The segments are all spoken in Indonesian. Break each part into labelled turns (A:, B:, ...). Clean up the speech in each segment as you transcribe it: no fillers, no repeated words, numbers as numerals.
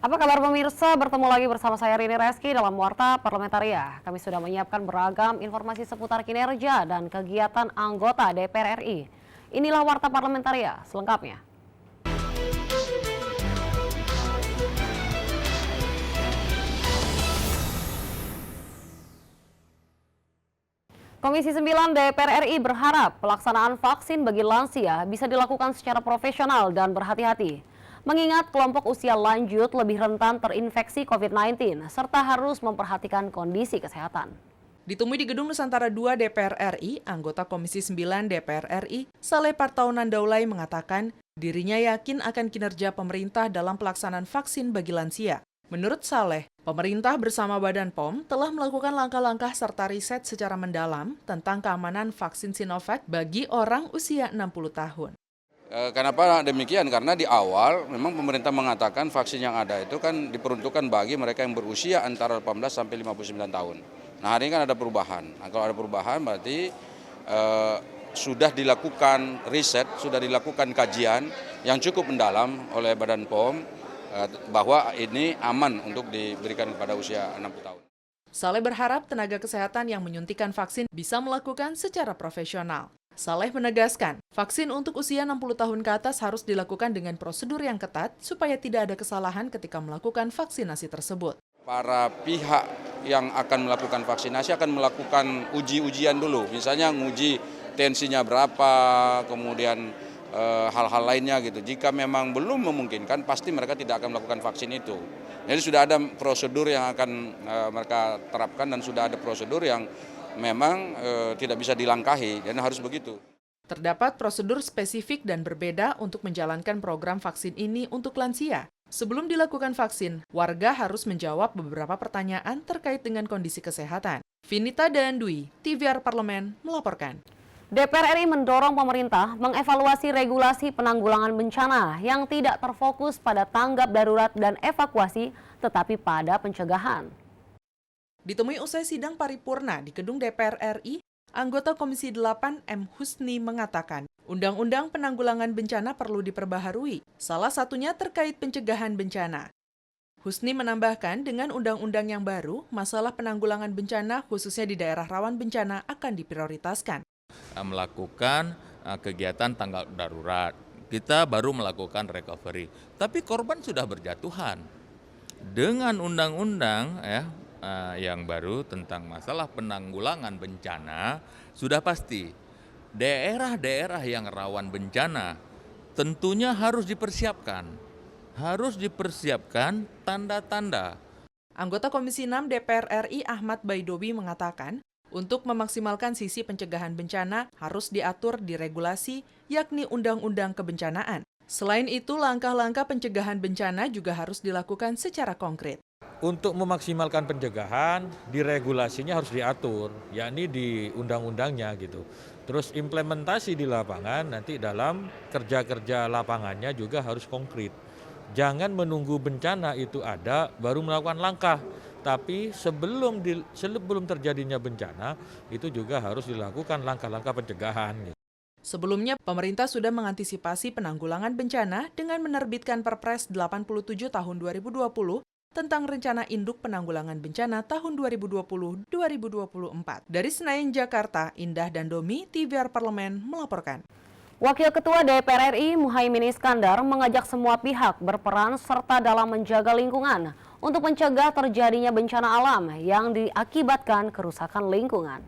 A: Apa kabar pemirsa? Bertemu lagi bersama saya Rini Reski dalam Warta Parlamentaria. Kami sudah menyiapkan beragam informasi seputar kinerja dan kegiatan anggota DPR RI. Inilah Warta Parlamentaria selengkapnya. Komisi 9 DPR RI berharap pelaksanaan vaksin bagi lansia bisa dilakukan secara profesional dan berhati-hati. Mengingat kelompok usia lanjut lebih rentan terinfeksi COVID-19 serta harus memperhatikan kondisi kesehatan.
B: Ditemui di Gedung Nusantara II DPR RI, anggota Komisi 9 DPR RI, Saleh Partaunan Daulay mengatakan dirinya yakin akan kinerja pemerintah dalam pelaksanaan vaksin bagi lansia. Menurut Saleh, pemerintah bersama Badan POM telah melakukan langkah-langkah serta riset secara mendalam tentang keamanan vaksin Sinovac bagi orang usia 60 tahun.
C: Kenapa demikian? Karena di awal memang pemerintah mengatakan vaksin yang ada itu kan diperuntukkan bagi mereka yang berusia antara 18 sampai 59 tahun. Nah, hari ini kan ada perubahan. Nah, kalau ada perubahan berarti sudah dilakukan riset, sudah dilakukan kajian yang cukup mendalam oleh Badan POM bahwa ini aman untuk diberikan kepada usia 60 tahun.
B: Saleh berharap tenaga kesehatan yang menyuntikan vaksin bisa melakukan secara profesional. Saleh menegaskan, vaksin untuk usia 60 tahun ke atas harus dilakukan dengan prosedur yang ketat supaya tidak ada kesalahan ketika melakukan vaksinasi tersebut.
C: Para pihak yang akan melakukan vaksinasi akan melakukan uji-ujian dulu, misalnya nguji tensinya berapa, kemudian hal-hal lainnya gitu. Jika memang belum memungkinkan, pasti mereka tidak akan melakukan vaksin itu. Jadi sudah ada prosedur yang akan mereka terapkan dan sudah ada prosedur yang memang tidak bisa dilangkahi, dan harus begitu.
B: Terdapat prosedur spesifik dan berbeda untuk menjalankan program vaksin ini untuk lansia. Sebelum dilakukan vaksin, warga harus menjawab beberapa pertanyaan terkait dengan kondisi kesehatan. Vinita dan Dwi, TVR Parlemen, melaporkan.
A: DPR RI mendorong pemerintah mengevaluasi regulasi penanggulangan bencana yang tidak terfokus pada tanggap darurat dan evakuasi, tetapi pada pencegahan.
B: Ditemui usai sidang paripurna di Gedung DPR RI, anggota Komisi 8 M. Husni mengatakan, Undang-Undang Penanggulangan Bencana perlu diperbaharui, salah satunya terkait pencegahan bencana. Husni menambahkan, dengan undang-undang yang baru, masalah penanggulangan bencana khususnya di daerah rawan bencana akan diprioritaskan.
D: Melakukan kegiatan tanggap darurat, kita baru melakukan recovery, tapi korban sudah berjatuhan. Dengan undang-undang yang baru tentang masalah penanggulangan bencana, sudah pasti daerah-daerah yang rawan bencana tentunya harus dipersiapkan tanda-tanda.
B: Anggota Komisi 6 DPR RI Ahmad Baidowi mengatakan, untuk memaksimalkan sisi pencegahan bencana harus diatur di regulasi, yakni Undang-Undang Kebencanaan. Selain itu, langkah-langkah pencegahan bencana juga harus dilakukan secara konkret.
E: Untuk memaksimalkan pencegahan, di regulasinya harus diatur, yakni di undang-undangnya gitu. Terus implementasi di lapangan, nanti dalam kerja-kerja lapangannya juga harus konkret. Jangan menunggu bencana itu ada, baru melakukan langkah. Tapi sebelum terjadinya bencana, itu juga harus dilakukan langkah-langkah pencegahan.
B: Sebelumnya, pemerintah sudah mengantisipasi penanggulangan bencana dengan menerbitkan Perpres 87 tahun 2020 tentang Rencana Induk Penanggulangan Bencana tahun 2020-2024. Dari Senayan, Jakarta, Indah dan Domi, TVR Parlemen melaporkan.
A: Wakil Ketua DPR RI Muhaimin Iskandar mengajak semua pihak berperan serta dalam menjaga lingkungan untuk mencegah terjadinya bencana alam yang diakibatkan kerusakan lingkungan.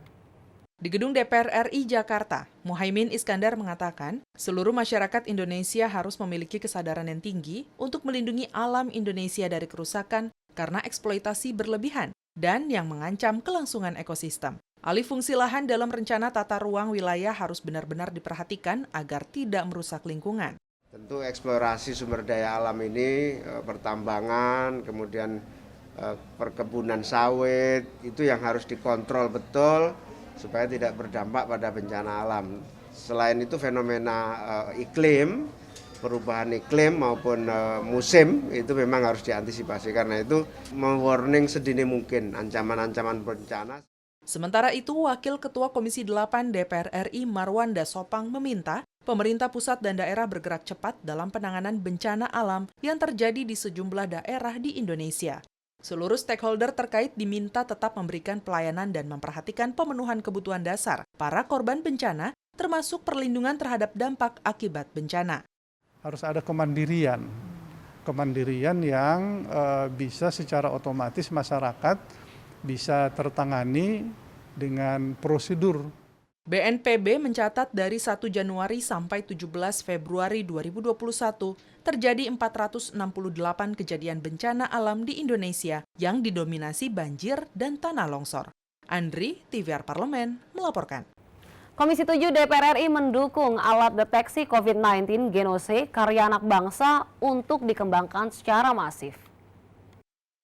B: Di Gedung DPR RI Jakarta, Muhaimin Iskandar mengatakan, seluruh masyarakat Indonesia harus memiliki kesadaran yang tinggi untuk melindungi alam Indonesia dari kerusakan karena eksploitasi berlebihan dan yang mengancam kelangsungan ekosistem. Alih fungsi lahan dalam rencana tata ruang wilayah harus benar-benar diperhatikan agar tidak merusak lingkungan.
F: Tentu eksplorasi sumber daya alam ini, pertambangan, kemudian perkebunan sawit, itu yang harus dikontrol betul supaya tidak berdampak pada bencana alam. Selain itu fenomena iklim, perubahan iklim maupun musim itu memang harus diantisipasi. Karena itu mewarning sedini mungkin ancaman-ancaman bencana.
B: Sementara itu, Wakil Ketua Komisi 8 DPR RI Marwanda Sopang meminta pemerintah pusat dan daerah bergerak cepat dalam penanganan bencana alam yang terjadi di sejumlah daerah di Indonesia. Seluruh stakeholder terkait diminta tetap memberikan pelayanan dan memperhatikan pemenuhan kebutuhan dasar para korban bencana, termasuk perlindungan terhadap dampak akibat bencana.
G: Harus ada kemandirian yang bisa secara otomatis masyarakat bisa tertangani dengan prosedur.
B: BNPB mencatat dari 1 Januari sampai 17 Februari 2021 terjadi 468 kejadian bencana alam di Indonesia yang didominasi banjir dan tanah longsor. Andri, TVR Parlemen, melaporkan.
A: Komisi 7 DPR RI mendukung alat deteksi COVID-19 Genose karya anak bangsa untuk dikembangkan secara masif.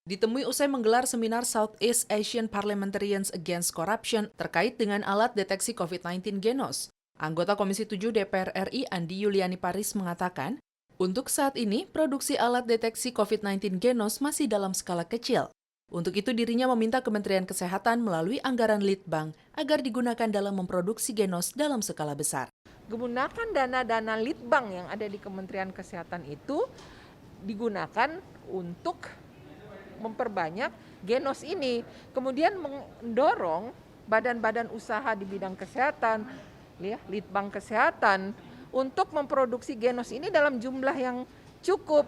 B: Ditemui usai menggelar seminar Southeast Asian Parliamentarians Against Corruption terkait dengan alat deteksi COVID-19 Genos, anggota Komisi 7 DPR RI Andi Yuliani Paris mengatakan, untuk saat ini produksi alat deteksi COVID-19 Genos masih dalam skala kecil. Untuk itu dirinya meminta Kementerian Kesehatan melalui anggaran Litbang agar digunakan dalam memproduksi Genos dalam skala besar.
H: Gunakan dana-dana Litbang yang ada di Kementerian Kesehatan itu digunakan untuk memperbanyak Genos ini. Kemudian mendorong badan-badan usaha di bidang kesehatan, Litbang Kesehatan, untuk memproduksi Genos ini dalam jumlah yang cukup.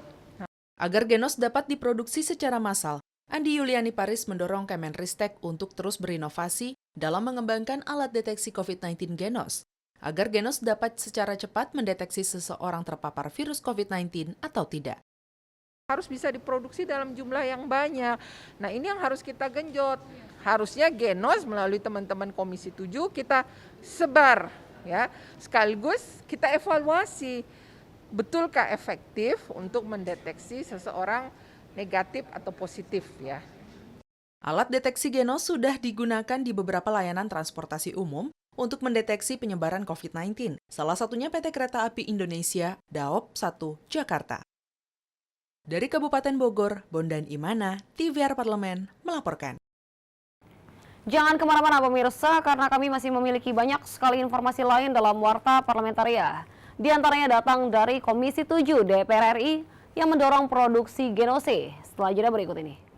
B: Agar Genos dapat diproduksi secara massal, Andi Yuliani Paris mendorong Kemenristek untuk terus berinovasi dalam mengembangkan alat deteksi COVID-19 Genos, agar Genos dapat secara cepat mendeteksi seseorang terpapar virus COVID-19 atau tidak.
H: Harus bisa diproduksi dalam jumlah yang banyak. Nah, ini yang harus kita genjot. Harusnya Genos melalui teman-teman Komisi 7 kita sebar, ya. Sekaligus kita evaluasi, betulkah efektif untuk mendeteksi seseorang negatif atau positif, ya.
B: Alat deteksi Genos sudah digunakan di beberapa layanan transportasi umum untuk mendeteksi penyebaran COVID-19. Salah satunya PT Kereta Api Indonesia, Daop 1, Jakarta. Dari Kabupaten Bogor, Bondan Imana, TVR Parlemen, melaporkan.
A: Jangan kemana-mana pemirsa, karena kami masih memiliki banyak sekali informasi lain dalam Warta Parlamentaria. Di antaranya datang dari Komisi 7 DPR RI, yang mendorong produksi Genose. Setelah jeda berikut ini.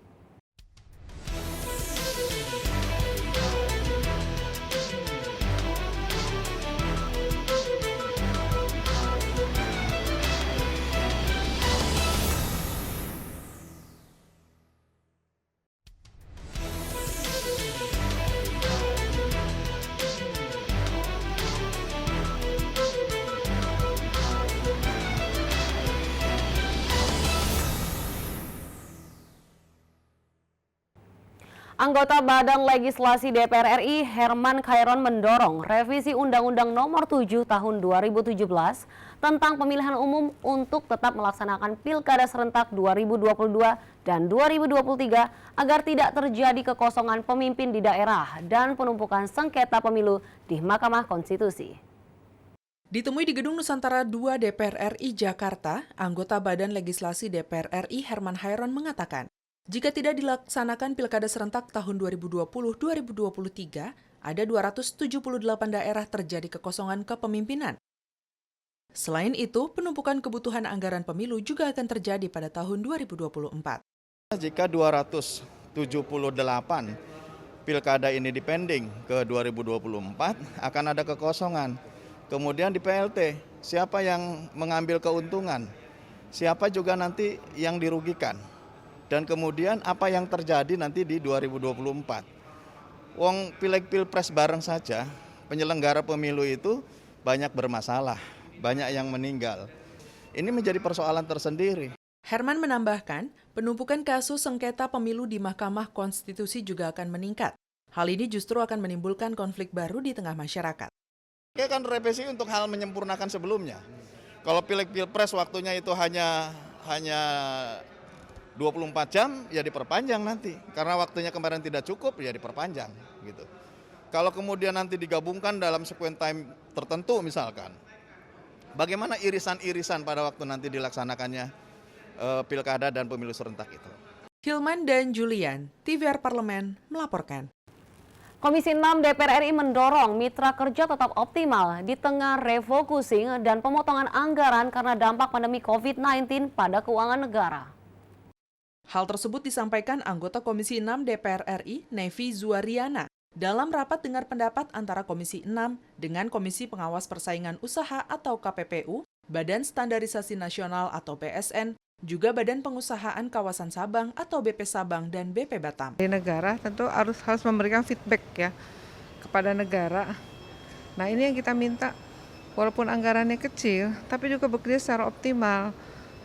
A: Anggota Badan Legislasi DPR RI Herman Khairon mendorong revisi Undang-Undang Nomor 7 Tahun 2017 tentang pemilihan umum untuk tetap melaksanakan Pilkada serentak 2022 dan 2023 agar tidak terjadi kekosongan pemimpin di daerah dan penumpukan sengketa pemilu di Mahkamah Konstitusi.
B: Ditemui di Gedung Nusantara 2 DPR RI Jakarta, anggota Badan Legislasi DPR RI Herman Khairon mengatakan, jika tidak dilaksanakan Pilkada serentak tahun 2020-2023, ada 278 daerah terjadi kekosongan kepemimpinan. Selain itu, penumpukan kebutuhan anggaran pemilu juga akan terjadi pada tahun 2024.
I: Jika 278 Pilkada ini dipending ke 2024, akan ada kekosongan. Kemudian di PLT, siapa yang mengambil keuntungan? Siapa juga nanti yang dirugikan? Dan kemudian apa yang terjadi nanti di 2024. Wong pileg pilpres bareng saja, penyelenggara pemilu itu banyak bermasalah, banyak yang meninggal. Ini menjadi persoalan tersendiri.
B: Herman menambahkan, penumpukan kasus sengketa pemilu di Mahkamah Konstitusi juga akan meningkat. Hal ini justru akan menimbulkan konflik baru di tengah masyarakat.
I: Ini kan revisi untuk hal menyempurnakan sebelumnya. Kalau pileg pilpres waktunya itu hanya 24 jam, ya diperpanjang nanti. Karena waktunya kemarin tidak cukup, ya diperpanjang. Gitu. Kalau kemudian nanti digabungkan dalam sequence time tertentu misalkan, bagaimana irisan-irisan pada waktu nanti dilaksanakannya pilkada dan pemilu serentak itu.
B: Hilman dan Julian, TVR Parlemen, melaporkan.
A: Komisi 6 DPR RI mendorong mitra kerja tetap optimal di tengah refocusing dan pemotongan anggaran karena dampak pandemi COVID-19 pada keuangan negara.
B: Hal tersebut disampaikan anggota Komisi 6 DPR RI, Nevi Zuariana, dalam rapat dengar pendapat antara Komisi 6 dengan Komisi Pengawas Persaingan Usaha atau KPPU, Badan Standarisasi Nasional atau BSN, juga Badan Pengusahaan Kawasan Sabang atau BP Sabang dan BP Batam.
H: Di negara tentu harus memberikan feedback ya kepada negara. Nah ini yang kita minta, walaupun anggarannya kecil, tapi juga bekerja secara optimal.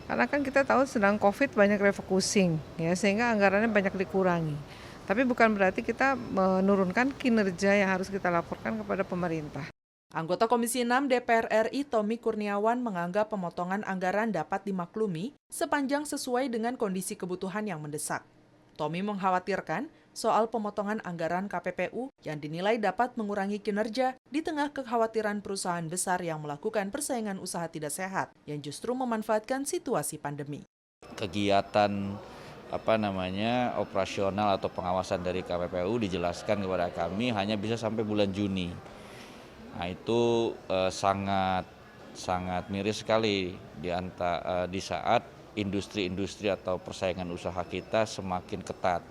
H: Karena kan kita tahu sedang COVID banyak refocusing, ya sehingga anggarannya banyak dikurangi. Tapi bukan berarti kita menurunkan kinerja yang harus kita laporkan kepada pemerintah.
B: Anggota Komisi 6 DPR RI Tommy Kurniawan menganggap pemotongan anggaran dapat dimaklumi sepanjang sesuai dengan kondisi kebutuhan yang mendesak. Tommy mengkhawatirkan soal pemotongan anggaran KPPU yang dinilai dapat mengurangi kinerja di tengah kekhawatiran perusahaan besar yang melakukan persaingan usaha tidak sehat yang justru memanfaatkan situasi pandemi.
J: Kegiatan operasional atau pengawasan dari KPPU dijelaskan kepada kami hanya bisa sampai bulan Juni. Nah itu sangat miris sekali di saat industri-industri atau persaingan usaha kita semakin ketat.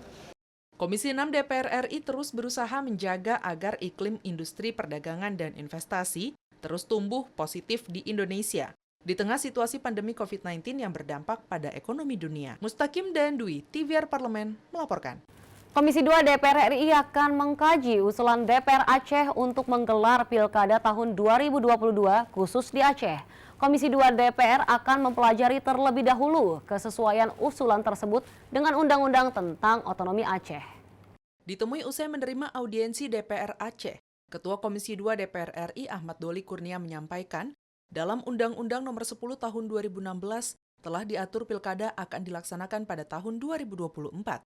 B: Komisi 6 DPR RI terus berusaha menjaga agar iklim industri perdagangan dan investasi terus tumbuh positif di Indonesia di tengah situasi pandemi COVID-19 yang berdampak pada ekonomi dunia. Mustaqim dan Dwi, TVR Parlemen melaporkan.
A: Komisi 2 DPR RI akan mengkaji usulan DPR Aceh untuk menggelar Pilkada tahun 2022 khusus di Aceh. Komisi 2 DPR akan mempelajari terlebih dahulu kesesuaian usulan tersebut dengan Undang-Undang tentang Otonomi Aceh.
B: Ditemui usai menerima audiensi DPR Aceh, Ketua Komisi 2 DPR RI Ahmad Doli Kurnia menyampaikan, dalam Undang-Undang Nomor 10 Tahun 2016 telah diatur Pilkada akan dilaksanakan pada tahun 2024.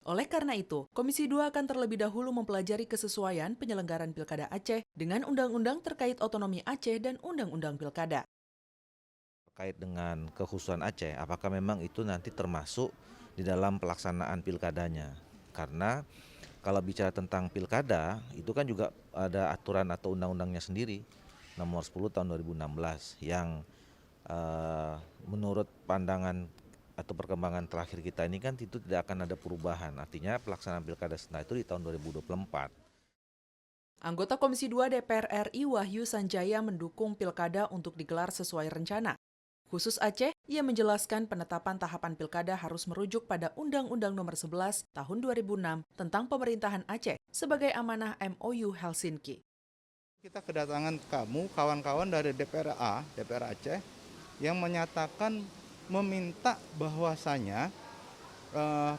B: Oleh karena itu, Komisi 2 akan terlebih dahulu mempelajari kesesuaian penyelenggaraan Pilkada Aceh dengan undang-undang terkait otonomi Aceh dan undang-undang Pilkada.
K: Terkait dengan kekhususan Aceh, apakah memang itu nanti termasuk di dalam pelaksanaan pilkadanya? Karena kalau bicara tentang pilkada, itu kan juga ada aturan atau undang-undangnya sendiri, nomor 10 tahun 2016, yang menurut pandangan atau perkembangan terakhir kita ini kan itu tidak akan ada perubahan. Artinya pelaksanaan pilkada serentak itu di tahun 2024.
B: Anggota Komisi 2 DPR RI Wahyu Sanjaya mendukung pilkada untuk digelar sesuai rencana. Khusus Aceh, ia menjelaskan penetapan tahapan pilkada harus merujuk pada Undang-Undang Nomor 11 Tahun 2006 tentang pemerintahan Aceh sebagai amanah MOU Helsinki.
I: Kita kedatangan kamu, kawan-kawan dari DPR Aceh, yang menyatakan meminta bahwasanya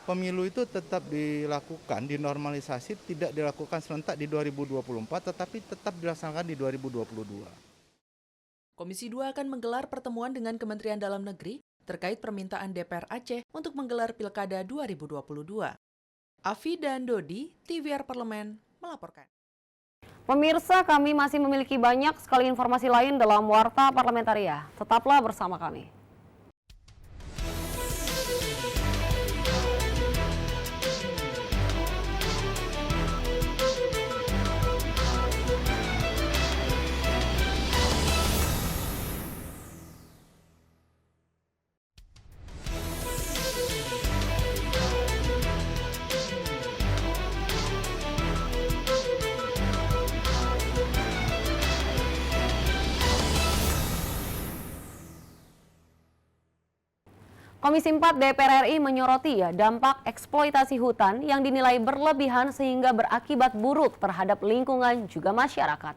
I: pemilu itu tetap dilakukan, dinormalisasi, tidak dilakukan serentak di 2024, tetapi tetap dilaksanakan di 2022.
B: Komisi 2 akan menggelar pertemuan dengan Kementerian Dalam Negeri terkait permintaan DPR Aceh untuk menggelar Pilkada 2022. Afi dan Dodi, TVR Parlemen, melaporkan.
A: Pemirsa, kami masih memiliki banyak sekali informasi lain dalam Warta Parlamentaria. Tetaplah bersama kami. Komisi 4 DPR RI menyoroti dampak eksploitasi hutan yang dinilai berlebihan sehingga berakibat buruk terhadap lingkungan juga masyarakat.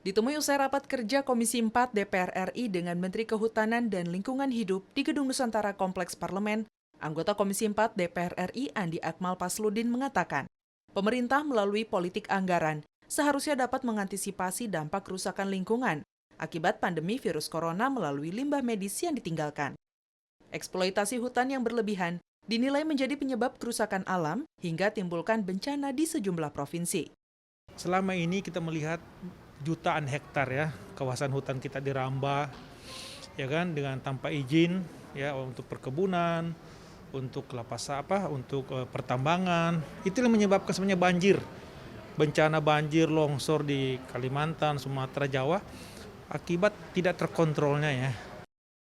B: Ditemui usai rapat kerja Komisi 4 DPR RI dengan Menteri Kehutanan dan Lingkungan Hidup di Gedung Nusantara Kompleks Parlemen, anggota Komisi 4 DPR RI Andi Akmal Pasludin mengatakan, pemerintah melalui politik anggaran seharusnya dapat mengantisipasi dampak kerusakan lingkungan akibat pandemi virus corona melalui limbah medis yang ditinggalkan. Eksploitasi hutan yang berlebihan dinilai menjadi penyebab kerusakan alam hingga timbulkan bencana di sejumlah provinsi.
L: Selama ini kita melihat jutaan hektar ya kawasan hutan kita dirambah ya kan dengan tanpa izin ya untuk perkebunan, untuk kelapa sawit, untuk pertambangan. Itu yang menyebabkan sebenarnya banjir bencana banjir, longsor di Kalimantan, Sumatera, Jawa, akibat tidak terkontrolnya ya.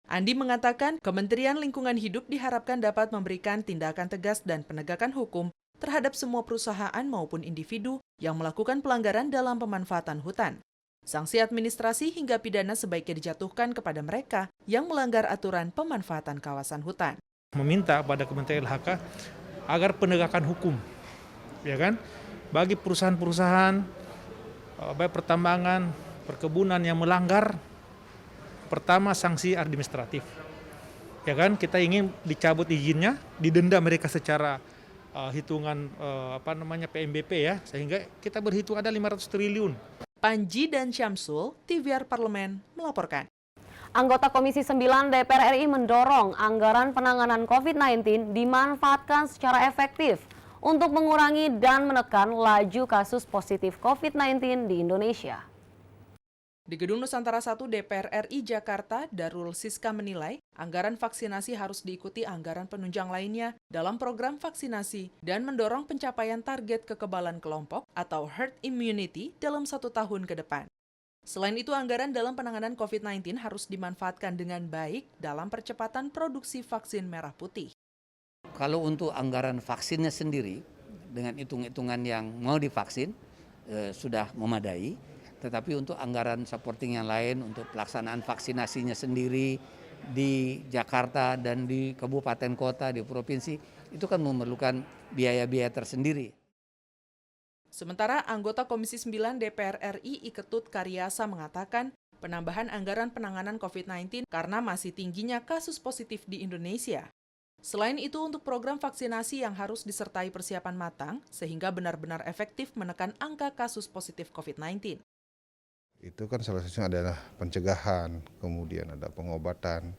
B: Andi mengatakan Kementerian Lingkungan Hidup diharapkan dapat memberikan tindakan tegas dan penegakan hukum terhadap semua perusahaan maupun individu yang melakukan pelanggaran dalam pemanfaatan hutan. Sanksi administrasi hingga pidana sebaiknya dijatuhkan kepada mereka yang melanggar aturan pemanfaatan kawasan hutan.
L: Meminta pada Kementerian LHK agar penegakan hukum, ya kan, bagi perusahaan-perusahaan baik pertambangan, perkebunan yang melanggar. Pertama, sanksi administratif, ya kan, kita ingin dicabut izinnya, didenda mereka secara hitungan PMBP ya, sehingga kita berhitung ada 500 triliun.
B: Panji dan Syamsul, TVR Parlemen melaporkan.
A: Anggota Komisi 9 DPR RI mendorong anggaran penanganan COVID-19 dimanfaatkan secara efektif untuk mengurangi dan menekan laju kasus positif COVID-19 di Indonesia.
B: Di Gedung Nusantara 1 DPR RI Jakarta, Darul Siska menilai anggaran vaksinasi harus diikuti anggaran penunjang lainnya dalam program vaksinasi dan mendorong pencapaian target kekebalan kelompok atau herd immunity dalam 1 tahun ke depan. Selain itu, anggaran dalam penanganan COVID-19 harus dimanfaatkan dengan baik dalam percepatan produksi vaksin merah putih.
M: Kalau untuk anggaran vaksinnya sendiri, dengan hitung-hitungan yang mau divaksin, sudah memadai. Tetapi untuk anggaran supporting yang lain, untuk pelaksanaan vaksinasinya sendiri di Jakarta dan di kabupaten kota, di provinsi, itu kan memerlukan biaya-biaya tersendiri.
B: Sementara anggota Komisi 9 DPR RI Iketut Karyasa mengatakan penambahan anggaran penanganan COVID-19 karena masih tingginya kasus positif di Indonesia. Selain itu, untuk program vaksinasi yang harus disertai persiapan matang sehingga benar-benar efektif menekan angka kasus positif COVID-19.
N: Itu kan salah satunya adalah pencegahan, kemudian ada pengobatan,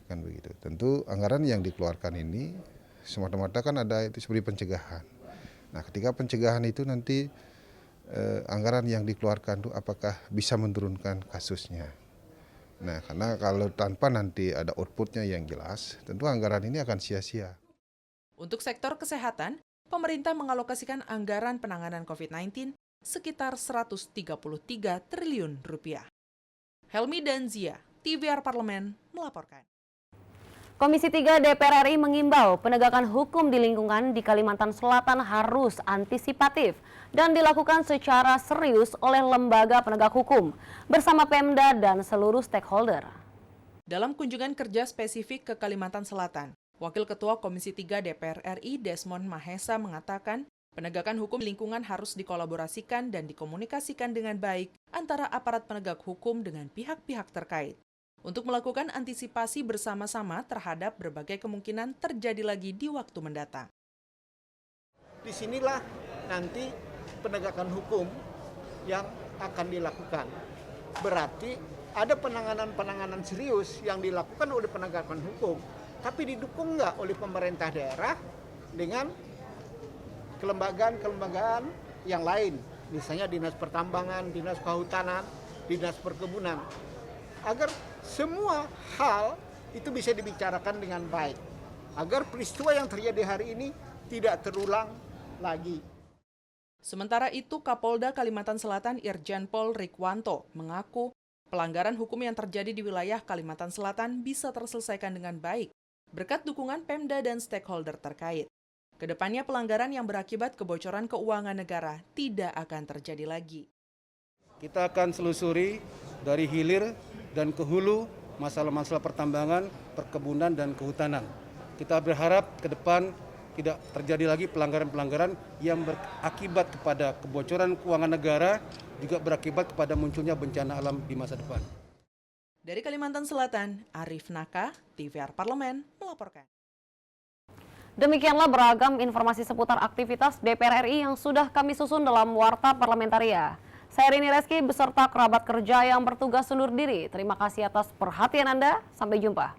N: kan begitu. Tentu anggaran yang dikeluarkan ini semata-mata kan ada itu seperti pencegahan. Nah, ketika pencegahan itu nanti anggaran yang dikeluarkan itu apakah bisa menurunkan kasusnya. Nah, karena kalau tanpa nanti ada outputnya yang jelas, tentu anggaran ini akan sia-sia.
B: Untuk sektor kesehatan, pemerintah mengalokasikan anggaran penanganan COVID-19 sekitar 133 triliun rupiah. Helmi dan Zia, TVR Parlemen melaporkan.
A: Komisi 3 DPR RI mengimbau penegakan hukum di lingkungan di Kalimantan Selatan harus antisipatif dan dilakukan secara serius oleh lembaga penegak hukum bersama Pemda dan seluruh stakeholder.
B: Dalam kunjungan kerja spesifik ke Kalimantan Selatan, Wakil Ketua Komisi 3 DPR RI Desmond Mahesa mengatakan penegakan hukum lingkungan harus dikolaborasikan dan dikomunikasikan dengan baik antara aparat penegak hukum dengan pihak-pihak terkait untuk melakukan antisipasi bersama-sama terhadap berbagai kemungkinan terjadi lagi di waktu mendatang.
O: Disinilah nanti penegakan hukum yang akan dilakukan. Berarti ada penanganan-penanganan serius yang dilakukan oleh penegakan hukum, tapi didukung nggak oleh pemerintah daerah dengan kelembagaan-kelembagaan yang lain, misalnya Dinas Pertambangan, Dinas Kehutanan, Dinas Perkebunan, agar semua hal itu bisa dibicarakan dengan baik, agar peristiwa yang terjadi hari ini tidak terulang lagi.
B: Sementara itu, Kapolda Kalimantan Selatan Irjen Pol Rikwanto mengaku pelanggaran hukum yang terjadi di wilayah Kalimantan Selatan bisa terselesaikan dengan baik berkat dukungan Pemda dan stakeholder terkait. Kedepannya pelanggaran yang berakibat kebocoran keuangan negara tidak akan terjadi lagi.
P: Kita akan selusuri dari hilir dan ke hulu masalah-masalah pertambangan, perkebunan, dan kehutanan. Kita berharap ke depan tidak terjadi lagi pelanggaran-pelanggaran yang berakibat kepada kebocoran keuangan negara, juga berakibat kepada munculnya bencana alam di masa depan.
B: Dari Kalimantan Selatan, Arif Naka, TVR Parlemen melaporkan.
A: Demikianlah beragam informasi seputar aktivitas DPR RI yang sudah kami susun dalam Warta Parlamentaria. Saya Rini Reski beserta kerabat kerja yang bertugas undur diri. Terima kasih atas perhatian Anda. Sampai jumpa.